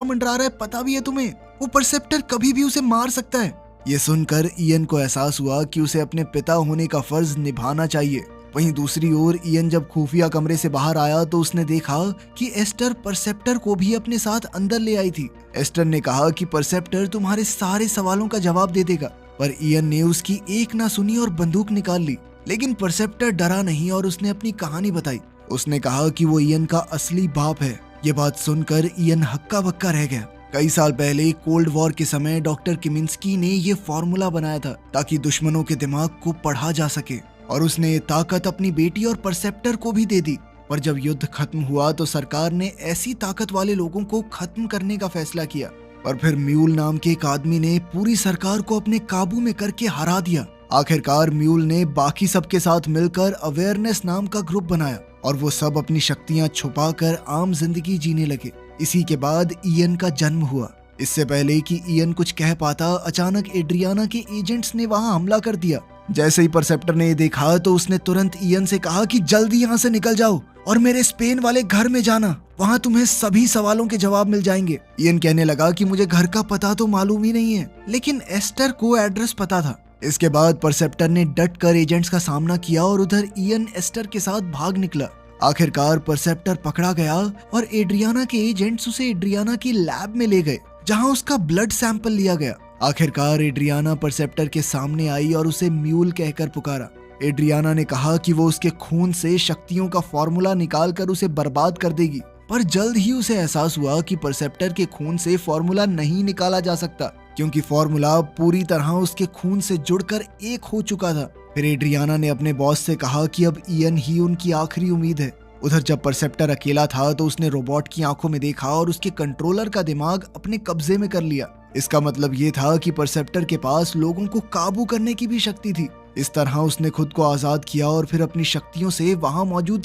मंडरा रहा है, पता भी है तुम्हें? वो परसेप्टर कभी भी उसे मार सकता है। ये सुनकर इयन को एहसास हुआ कि उसे अपने पिता होने का फर्ज निभाना चाहिए। वहीं दूसरी ओर इयन जब खुफिया कमरे से बाहर आया तो उसने देखा कि एस्टर परसेप्टर को भी अपने साथ अंदर ले आई थी। एस्टर ने कहा कि परसेप्टर तुम्हारे सारे सवालों का जवाब दे देगा, पर इयन ने उसकी एक ना सुनी और बंदूक निकाल ली। लेकिन परसेप्टर डरा नहीं और उसने अपनी कहानी बताई। उसने कहा कि वो इयन का असली बाप है। ये बात सुनकर इयन हक्का बक्का रह गया। कई साल पहले कोल्ड वॉर के समय डॉक्टर किमिंस्की ने ये फॉर्मूला बनाया था ताकि दुश्मनों के दिमाग को पढ़ा जा सके, और उसने ये ताकत अपनी बेटी और परसेप्टर को भी दे दी। पर जब युद्ध खत्म हुआ तो सरकार ने ऐसी ताकत वाले लोगों को खत्म करने का फैसला किया। पर फिर म्यूल नाम के एक आदमी ने पूरी सरकार को अपने काबू में करके हरा दिया। आखिरकार म्यूल ने बाकी सबके साथ मिलकर अवेयरनेस नाम का ग्रुप बनाया और वो सब अपनी शक्तियां छुपाकर आम जिंदगी जीने लगे। इसी के बाद इयन का जन्म हुआ। इससे पहले कि इयन कुछ कह पाता, अचानक एड्रियाना के एजेंट्स ने वहां हमला कर दिया। जैसे ही परसेप्टर ने ये देखा तो उसने तुरंत इयन से कहा कि जल्दी यहाँ से निकल जाओ और मेरे स्पेन वाले घर में जाना, वहाँ तुम्हें सभी सवालों के जवाब मिल जाएंगे। इयन कहने लगा कि मुझे घर का पता तो मालूम ही नहीं है, लेकिन एस्टर को एड्रेस पता था। इसके बाद परसेप्टर ने डट कर एजेंट्स का सामना किया और उधर इयन एस्टर के साथ भाग निकला। आखिरकार परसेप्टर पकड़ा गया और एड्रियाना के एजेंट्स उसे एड्रियाना की लैब में ले गए, जहां उसका ब्लड सैंपल लिया गया। आखिरकार एड्रियाना परसेप्टर के सामने आई और उसे म्यूल कहकर पुकारा। एड्रियाना ने कहा कि वो उसके खून से शक्तियों का फॉर्मूला निकाल कर उसे बर्बाद कर देगी, पर जल्द ही उसे एहसास हुआ कि परसेप्टर के खून से फॉर्मूला नहीं निकाला जा सकता, क्योंकि फॉर्मूला पूरी तरह उसके खून से जुड़कर एक हो चुका था। फिर एड्रियाना ने अपने बॉस से कहा कि अब इयन ही उनकी आखिरी उम्मीद है। उधर जब परसेप्टर अकेला था तो उसने रोबोट की आंखों में देखा और उसके कंट्रोलर का दिमाग अपने कब्जे में कर लिया। इसका मतलब ये था कि परसेप्टर के पास लोगों को काबू करने की भी शक्ति थी। इस तरह उसने खुद को आजाद किया और फिर अपनी शक्तियों से वहां मौजूद